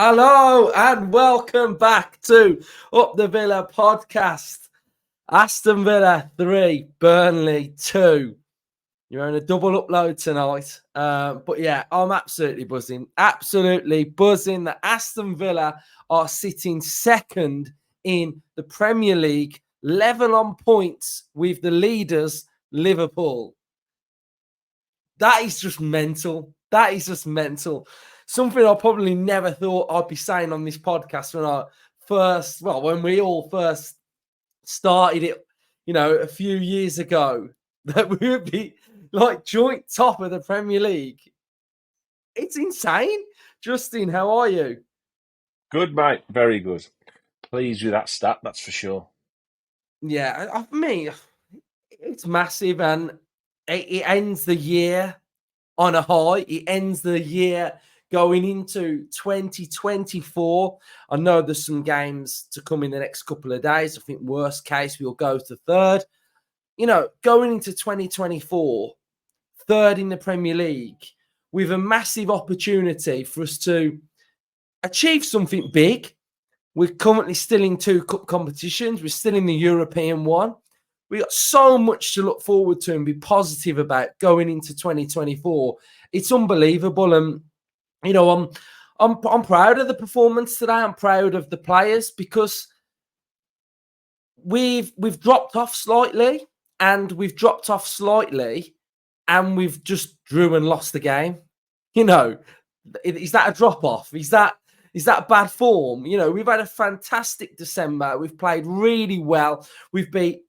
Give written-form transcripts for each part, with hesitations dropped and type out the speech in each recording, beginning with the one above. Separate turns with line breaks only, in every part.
Hello and welcome back to Up the Villa podcast. Aston Villa 3, Burnley 2. You're on a double upload tonight. But yeah, I'm absolutely buzzing. Absolutely buzzing that Aston Villa are sitting second in the Premier League, level on points with the leaders, Liverpool. That is just mental. That is just mental. Something I probably never thought I'd be saying on this podcast when we all first started it, a few years ago, that we would be like joint top of the Premier League. It's insane. Justin, how are you?
Good, mate. Very good. Pleased with that stat, that's for sure.
Yeah, for me, it's massive, and it ends the year on a high. It ends the year going into 2024. I know there's some games to come in the next couple of days. I think worst case, we'll go to third. Going into 2024, third in the Premier League, with a massive opportunity for us to achieve something big. We're currently still in 2 cup competitions. We're still in the European one. We got so much to look forward to and be positive about going into 2024. It's unbelievable, and I'm proud of the performance today. I'm proud of the players because we've dropped off slightly, and we've just drew and lost the game. Is that a drop off? Is that bad form? We've had a fantastic December. We've played really well. We've beat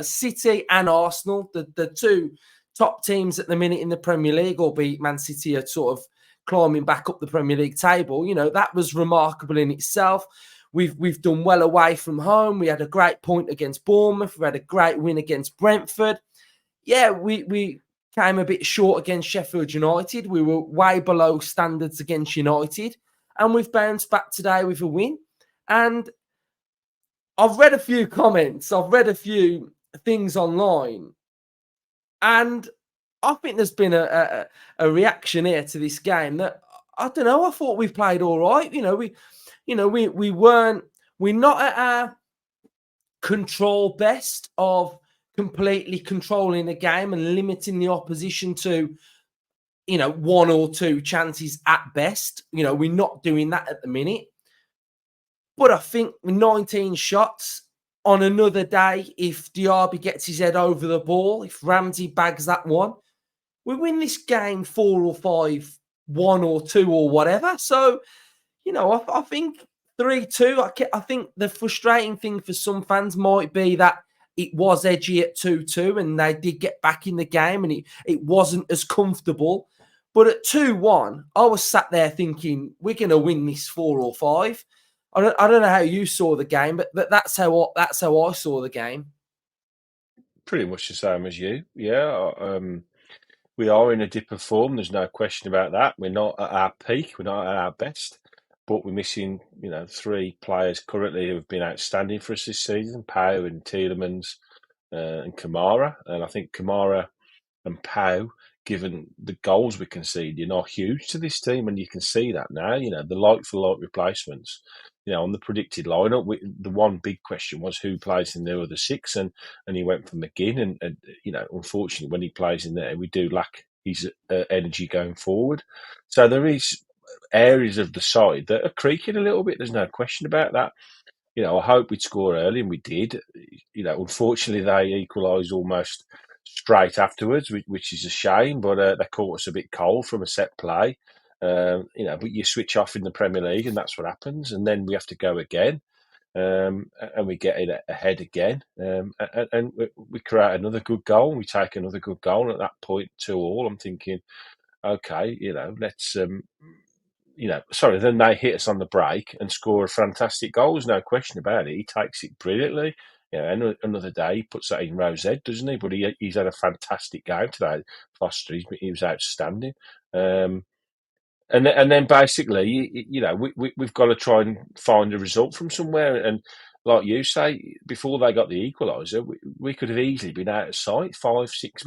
City and Arsenal, the 2 top teams at the minute in the Premier League, albeit Man City are sort of climbing back up the Premier League table. That was remarkable in itself. We've done well away from home. We had a great point against Bournemouth. We had a great win against Brentford. Yeah, we came a bit short against Sheffield United. We were way below standards against United, and we've bounced back today with a win. And I've read a few comments. I've read a few things online, and I think there's been a reaction here to this game that I don't know. I thought we played all right. We're not at our control best of completely controlling the game and limiting the opposition to 1 or 2 chances at best. We're not doing that at the minute. But I think with 19 shots on another day, if Diaby gets his head over the ball, if Ramsey bags that one, we win this game 4 or 5, 1 or 2 or whatever. So, I think 3-2. I think the frustrating thing for some fans might be that it was edgy at 2-2 and they did get back in the game and it wasn't as comfortable. But at 2-1, I was sat there thinking, we're going to win this 4 or 5. I don't know how you saw the game, but that's how I saw the game.
Pretty much the same as you. Yeah, we are in a dip of form. There's no question about that. We're not at our peak. We're not at our best. But we're missing, 3 players currently who have been outstanding for us this season: Pau and Tielemans and Kamara. And I think Kamara and Pau, given the goals we conceded, are huge to this team, and you can see that now. The like-for-like replacements. On the predicted lineup, the one big question was who plays in the other 6, and he went for McGinn, and unfortunately, when he plays in there, we do lack his energy going forward. So there is areas of the side that are creaking a little bit. There's no question about that. I hope we'd score early, and we did. Unfortunately, they equalised almost straight afterwards, which is a shame, but they caught us a bit cold from a set play. But you switch off in the Premier League and that's what happens. And then we have to go again, and we get it ahead again. And we create another good goal, and we take another good goal. And at that point, 2-2, I'm thinking, okay, let's... then they hit us on the break and score a fantastic goal. There's no question about it. He takes it brilliantly. Another day he puts that in Rose Ed, doesn't he? But he's had a fantastic game today. Foster, he was outstanding. And then basically, we've got to try and find a result from somewhere. And like you say, before they got the equaliser, we could have easily been out of sight. 5, 6,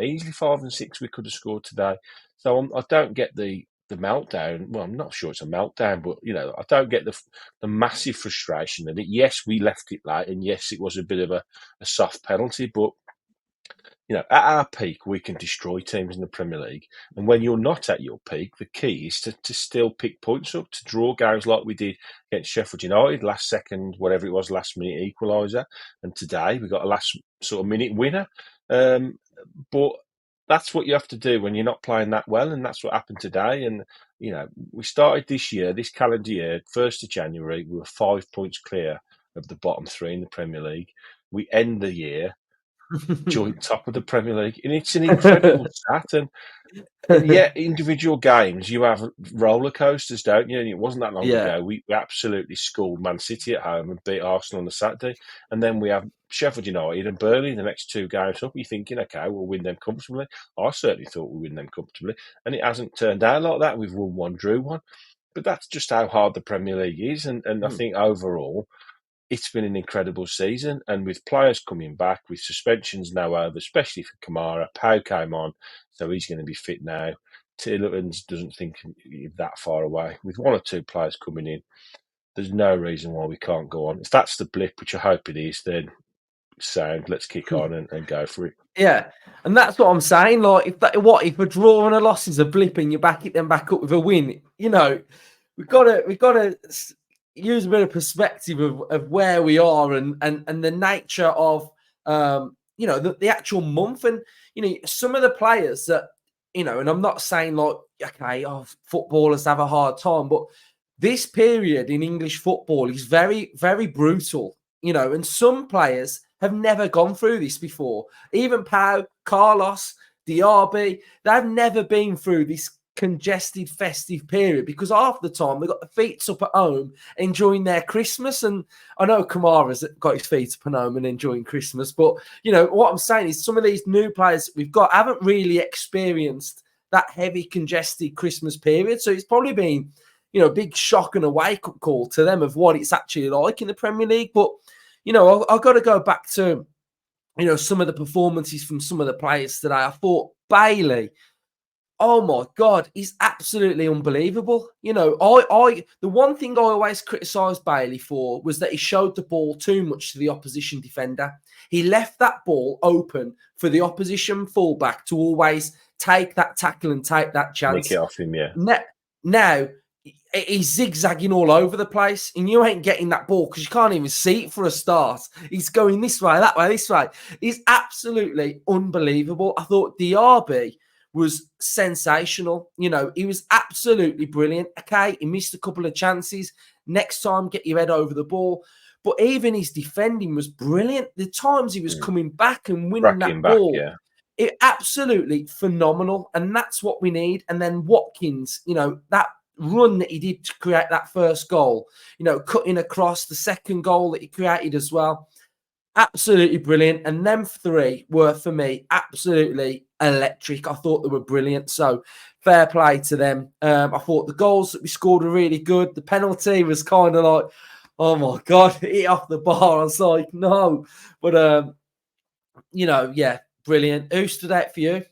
easily 5 and 6 we could have scored today. So I don't get the the meltdown. Well, I'm not sure it's a meltdown, but I don't get the massive frustration that yes, we left it late, and yes, it was a bit of a soft penalty, but at our peak, we can destroy teams in the Premier League. And when you're not at your peak, the key is to still pick points up, to draw games like we did against Sheffield United, last second, whatever it was, last minute equaliser. And today we got a last sort of minute winner. But that's what you have to do when you're not playing that well. And that's what happened today. And, we started this calendar year, 1st of January, we were 5 points clear of the bottom three in the Premier League. We end the year joint top of the Premier League, and it's an incredible stat. And yet, individual games, you have roller coasters, don't you? And it wasn't that long
Yeah.
ago we absolutely schooled Man City at home and beat Arsenal on the Saturday, and then we have Sheffield United and Burnley the next two games up. You're thinking, okay, we'll win them comfortably. I certainly thought we'd win them comfortably, and it hasn't turned out like that. We've won one, drew one, but that's just how hard the Premier League is. And I think overall, it's been an incredible season, and with players coming back, with suspensions now over, especially for Kamara, Pau came on, so he's going to be fit now. Tielemans doesn't think he's that far away. With one or two players coming in, there's no reason why we can't go on. If that's the blip, which I hope it is, then sound, let's kick on and go for it.
Yeah, and that's what I'm saying. Like, if a draw and a loss is a blip and you back it then back up with a win, we've got to use a bit of perspective of where we are and the nature of the actual month. And some of the players that and I'm not saying like, okay, footballers have a hard time, but this period in English football is very, very brutal. And some players have never gone through this before. Even Pau, Carlos, Diaby, they've never been through this congested festive period, because half the time they've got the feet up at home enjoying their Christmas. And I know Kamara's got his feet up at home and enjoying Christmas, but what I'm saying is some of these new players we've got haven't really experienced that heavy congested Christmas period. So it's probably been a big shock and a wake-up call to them of what it's actually like in the Premier League. But I've got to go back to some of the performances from some of the players today. I thought Bailey, oh my God, he's absolutely unbelievable. The one thing I always criticised Bailey for was that he showed the ball too much to the opposition defender. He left that ball open for the opposition fullback to always take that tackle and take that chance.
Nick it off him, yeah.
Now he's zigzagging all over the place, and you ain't getting that ball because you can't even see it for a start. He's going this way, that way, this way. He's absolutely unbelievable. I thought Diaby was sensational. He was absolutely brilliant. Okay, he missed a couple of chances. Next time, get your head over the ball. But even his defending was brilliant. The times he was coming back and winning that ball,
yeah.
It absolutely phenomenal. And that's what we need. And then Watkins, that run that he did to create that first goal, cutting across, the second goal that he created as well. Absolutely brilliant. And them three were, for me, absolutely electric. I thought they were brilliant. So fair play to them. I thought the goals that we scored were really good. The penalty was kind of like, oh my God, hit off the bar. I was like, no. But, yeah, brilliant. Who stood out for you?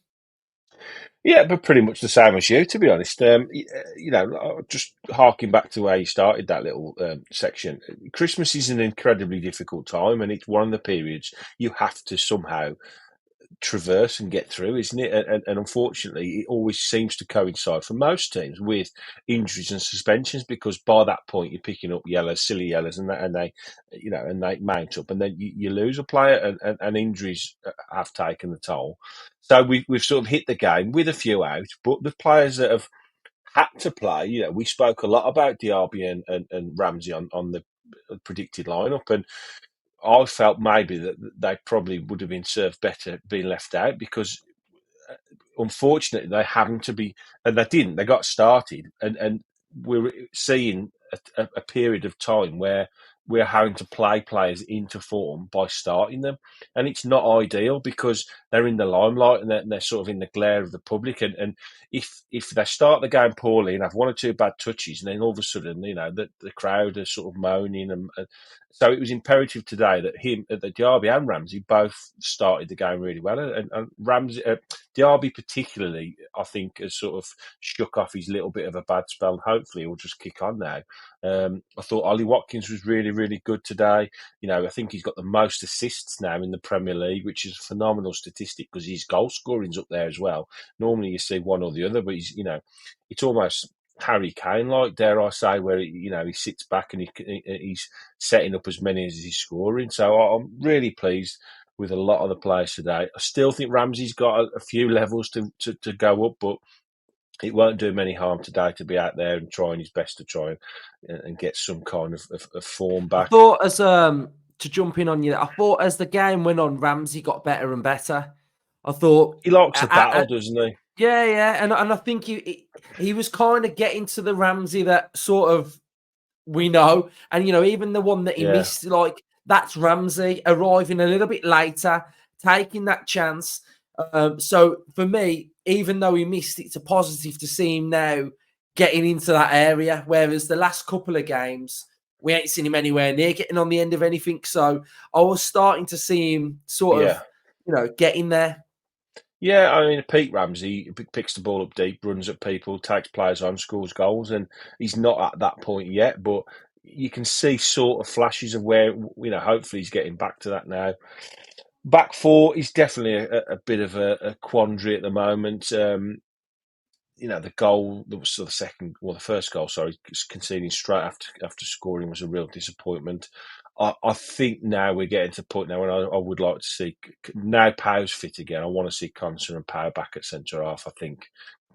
Yeah, but pretty much the same as you, to be honest. Just harking back to where you started that little section. Christmas is an incredibly difficult time, and it's one of the periods you have to somehow traverse and get through, isn't it? And unfortunately, it always seems to coincide for most teams with injuries and suspensions, because by that point you're picking up yellows, silly yellows, and they mount up, and then you lose a player, and injuries have taken the toll. So we've sort of hit the game with a few out, but the players that have had to play, we spoke a lot about Diaby and Ramsey on the predicted lineup, and I felt maybe that they probably would have been served better being left out, because unfortunately they happened to be, and they didn't. They got started, and we're seeing a period of time where we're having to play players into form by starting them, and it's not ideal because they're in the limelight and they're sort of in the glare of the public. And if they start the game poorly and have one or two bad touches, and then all of a sudden, the crowd are sort of moaning, and so it was imperative today that Diaby and Ramsey both started the game really well, and Ramsey, Diaby particularly, I think, has sort of shook off his little bit of a bad spell. And hopefully, he'll just kick on now. I thought Ollie Watkins was really, really good today. I think he's got the most assists now in the Premier League, which is a phenomenal statistic because his goal scoring's up there as well. Normally, you see one or the other, but it's almost Harry Kane, like, dare I say, where he sits back and he's setting up as many as he's scoring. So I'm really pleased with a lot of the players today. I still think Ramsey's got a few levels to go up, but it won't do him any harm today to be out there and trying his best to try and get some kind of form
I
back.
thought to jump in on you, I thought as the game went on, Ramsey got better and better. I thought
He likes a battle, doesn't he?
Yeah, and I think he was kind of getting to the Ramsey that sort of we know, and even the one that he missed, like that's Ramsey arriving a little bit later, taking that chance. So for me, even though he missed, it's a positive to see him now getting into that area. Whereas the last couple of games, we ain't seen him anywhere near getting on the end of anything. So I was starting to see him sort of, getting there.
Yeah, I mean, Pete Ramsey picks the ball up deep, runs at people, takes players on, scores goals, and he's not at that point yet, but you can see sort of flashes of where, hopefully he's getting back to that now. Back four is definitely a bit of a quandary at the moment. The goal that was the first goal, sorry, conceding straight after scoring was a real disappointment. I think now we're getting to the point now when I would like to see, now Powell's fit again, I want to see Conser and Powell back at centre half. I think,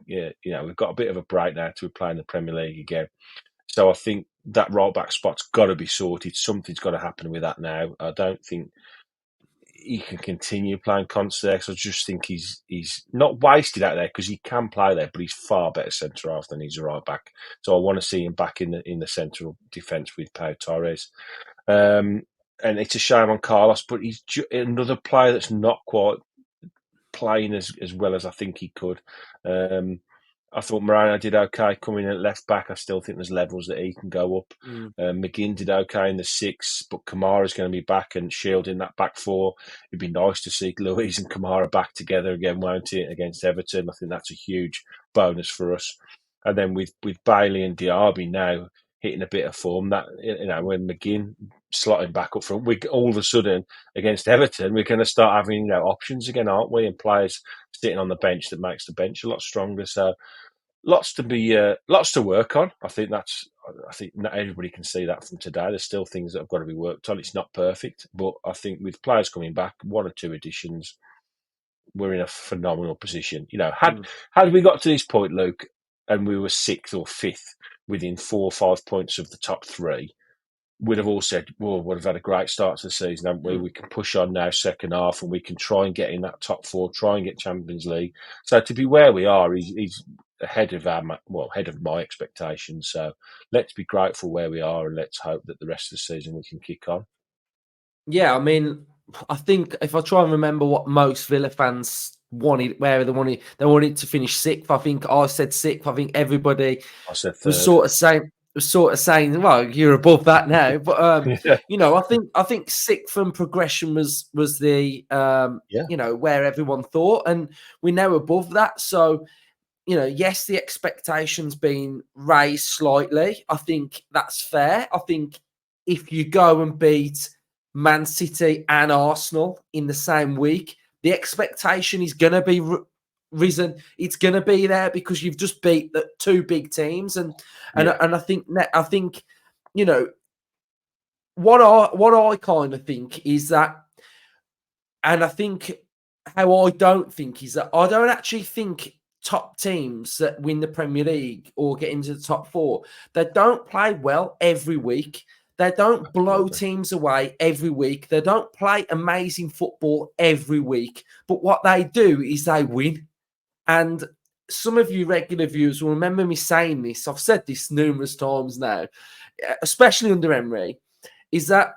we've got a bit of a break now to play in the Premier League again. So I think that right back spot's got to be sorted. Something's got to happen with that now. I don't think he can continue playing Conser. So I just think he's not wasted out there because he can play there, but he's far better centre half than he's a right back. So I want to see him back in the central defence with Pau Torres. And it's a shame on Carlos, but he's another player that's not quite playing as well as I think he could. I thought Moreno did okay coming in at left back. I still think there's levels that he can go up. McGinn did okay in the 6, but Kamara's going to be back and shielding that back 4. It'd be nice to see Luiz and Kamara back together again, won't it, against Everton? I think that's a huge bonus for us. And then with Bailey and Diaby now hitting a bit of form, that when McGinn slotting back up front, we all of a sudden against Everton we're going to start having options again, aren't we? And players sitting on the bench that makes the bench a lot stronger. So lots to work on. I think not everybody can see that from today. There's still things that have got to be worked on. It's not perfect, but I think with players coming back, 1 or 2 additions, we're in a phenomenal position. Had we got to this point, Luke, and we were 6th or 5th within 4 or 5 points of the top 3, we'd have all said, well, we'd have had a great start to the season, haven't we? We can push on now second half and we can try and get in that top 4, try and get Champions League. So to be where we are, he's ahead of my expectations. So let's be grateful where we are and let's hope that the rest of the season we can kick on.
Yeah, I mean, I think if I try and remember what most Villa fans wanted, where they wanted to finish 6th. I think I said 6th. I think everybody was sort of saying, well, you're above that now. But I think 6th and progression was the where everyone thought, and we're now above that. So yes, the expectations been raised slightly. I think that's fair. I think if you go and beat Man City and Arsenal in the same week, the expectation is going to be risen. It's going to be there because you've just beat the 2 big teams, and I think what I kind of think is that, and I think how I don't think is that I don't actually think top teams that win the Premier League or get into the top 4, they don't play well every week. They don't blow teams away every week. They don't play amazing football every week. But what they do is they win. And some of you regular viewers will remember me saying this. I've said this numerous times now, especially under Emery, is that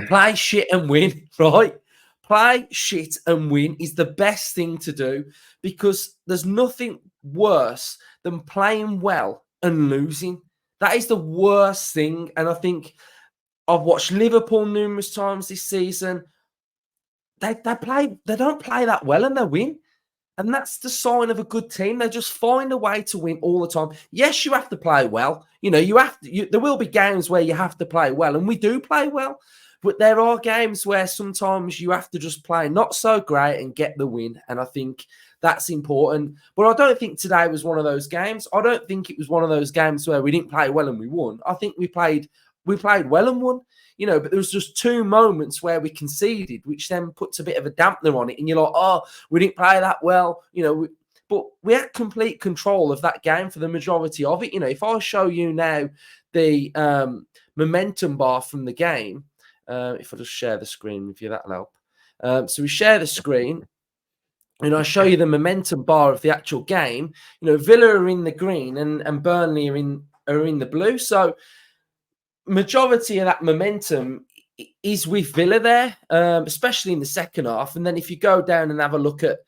play shit and win, right? Play shit and win is the best thing to do because there's nothing worse than playing well and losing. That is the worst thing. And I think I've watched Liverpool numerous times this season. They don't play that well and they win. And that's the sign of a good team. They just find a way to win all the time. Yes, you have to play well. You have to. There will be games where you have to play well, and we do play well. But there are games where sometimes you have to just play not so great and get the win. And I think that's important. But I don't think today was one of those games. I don't think it was one of those games where we didn't play well and we won. I think we played well and won. But there was just two moments where we conceded, which then puts a bit of a dampener on it. And you're like, oh, we didn't play that well, but we had complete control of that game for the majority of it. If I show you now the momentum bar from the game, if I just share the screen with you, that'll help. So we share the screen, and I show you the momentum bar of the actual game. Villa are in the green and Burnley are in the blue. So majority of that momentum is with Villa there, especially in the second half. And then if you go down and have a look at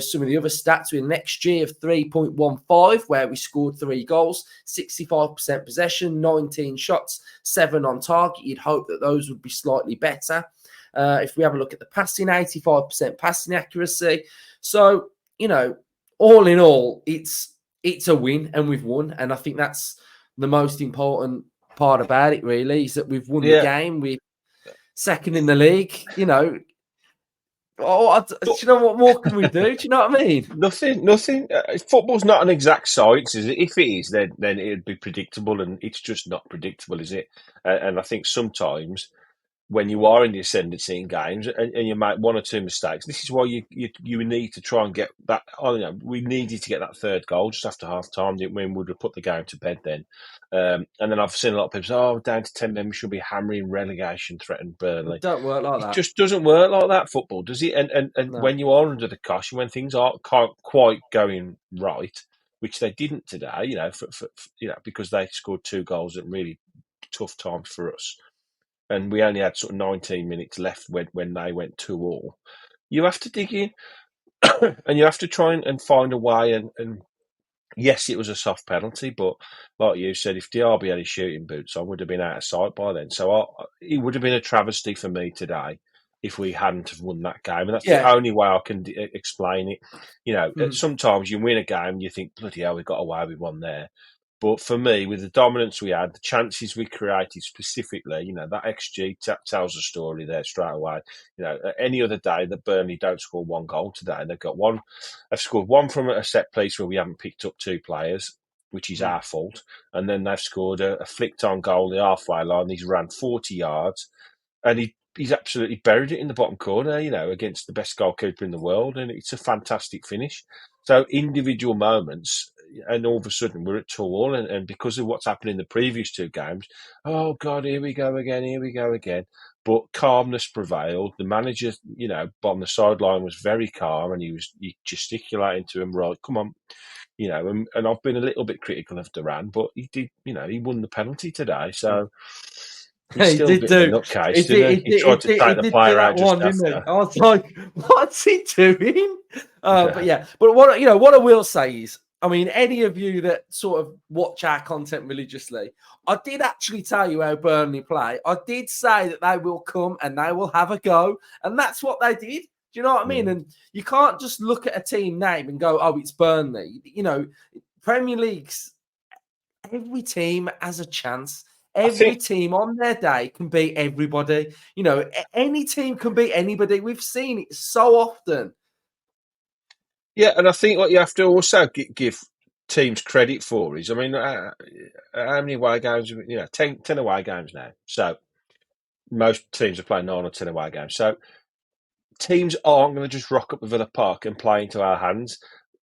some of the other stats, with an XG of 3.15, where we scored 3 goals, 65% possession, 19 shots, 7 on target. You'd hope that those would be slightly better. If we have a look at the passing, 85% passing accuracy. So, all in all, it's a win and we've won. And I think that's the most important part about it, really, is that we've won the game. We're second in the league. Do you know what more can we do? Do you know what I mean?
Nothing. Football's not an exact science, is it? If it is, then it'd be predictable, and it's just not predictable, is it? And I think sometimes when you are in the ascendancy in games and you make one or two mistakes, this is why you need to try and get that. We needed to get that third goal just after half time. We would have put the game to bed then. And then I've seen a lot of people say, "Oh, down to 10 men, we should be hammering relegation, threatened Burnley."
It don't work like that.
It just doesn't work like that, football, does it? And
No.
when you are under the cosh, when things aren't quite going right, which they didn't today, because they scored 2 goals at really tough times for us. And we only had sort of 19 minutes left when they went 2-2. You have to dig in and you have to try and find a way. And yes, it was a soft penalty, but like you said, if Diaby had his shooting boots on, would have been out of sight by then. So it would have been a travesty for me today if we hadn't have won that game. And that's the only way I can explain it. Sometimes you win a game and you think, bloody hell, we got away with one there. But for me, with the dominance we had, the chances we created specifically, that XG tells a story there straight away. Any other day that Burnley don't score 1 goal today, they've scored 1 from a set piece where we haven't picked up 2 players, which is our fault. And then they've scored a flicked on goal the halfway line. He's ran 40 yards and he's absolutely buried it in the bottom corner, against the best goalkeeper in the world. And it's a fantastic finish. So individual moments, and all of a sudden we're at 2-2, and because of what's happened in the previous 2 games, oh God, here we go again. But calmness prevailed. The manager, on the sideline was very calm, and he gesticulating to him, right, come on, and I've been a little bit critical of Duran, but he did, he won the penalty today, so he's still a bit of a nutcase, didn't he? He tried to take the player out just after.
I was like, what's he doing? But what I will say is, I mean, any of you that sort of watch our content religiously, I did actually tell you how Burnley play. I did say that they will come and they will have a go, and that's what they did. Do you know what I mean? And you can't just look at a team name and go, oh, it's Burnley. Premier League's, every team has a chance. Every team on their day can beat everybody. Any team can beat anybody. We've seen it so often.
Yeah, and I think what you have to also give teams credit for is, I mean, how many away games? 10 away games now. So most teams are playing 9 or 10 away games. So teams aren't going to just rock up at Villa Park and play into our hands.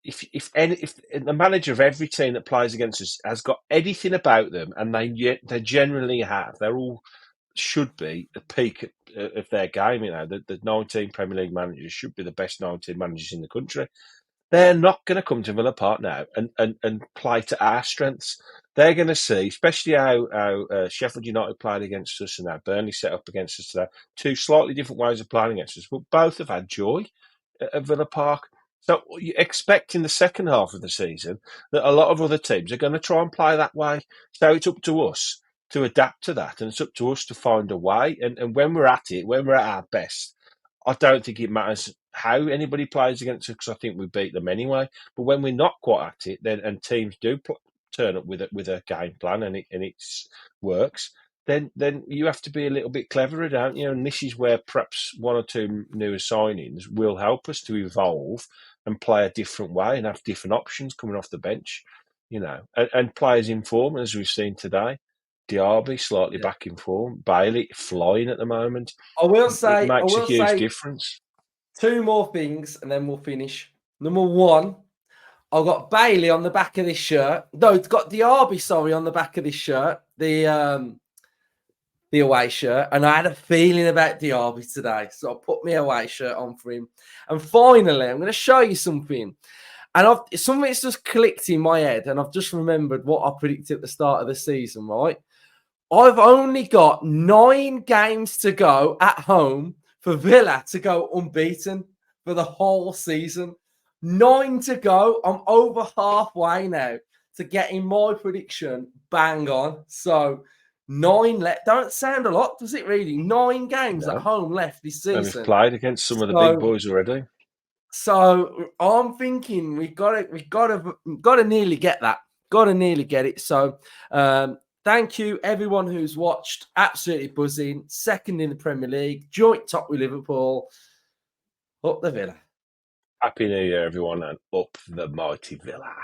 If the manager of every team that plays against us has got anything about them, and they generally have, they're all should be the peak of their game. The 19 Premier League managers should be the best 19 managers in the country. They're not going to come to Villa Park now and play to our strengths. They're going to see, especially how Sheffield United played against us and how Burnley set up against us today. 2 slightly different ways of playing against us, but both have had joy at Villa Park. So you expect in the second half of the season that a lot of other teams are going to try and play that way. So it's up to us to adapt to that, and it's up to us to find a way. And when we're at it, when we're at our best, I don't think it matters how anybody plays against us, because I think we beat them anyway. But when we're not quite at it, then and teams do turn up with a game plan and it works, then you have to be a little bit cleverer, don't you? And this is where perhaps one or two newer signings will help us to evolve and play a different way and have different options coming off the bench, and players in form, as we've seen today. Diaby slightly
Yeah.
back in form. Bailey flying at the moment.
I will
It
say,
makes a huge difference.
two more things and then we'll finish. Number one, I've got Bailey on the back of this shirt. No, it's got Diaby, sorry, on the back of this shirt. The away shirt. And I had a feeling about Diaby today. So I put my away shirt on for him. And finally, I'm going to show you something. And something's just clicked in my head. And I've just remembered what I predicted at the start of the season, right? I've only got 9 games to go at home for Villa to go unbeaten for the whole season. 9 to go. I'm over halfway now to getting my prediction bang on. So 9 left. Don't sound a lot, does it really? 9 games at home left this
And
season.
we've played against some of the big boys already.
So I'm thinking we got to nearly get that. Got to nearly get it. So thank you everyone who's watched. Absolutely buzzing. Second in the Premier League. Joint top with Liverpool. Up the Villa.
Happy New Year, everyone, and up the mighty Villa.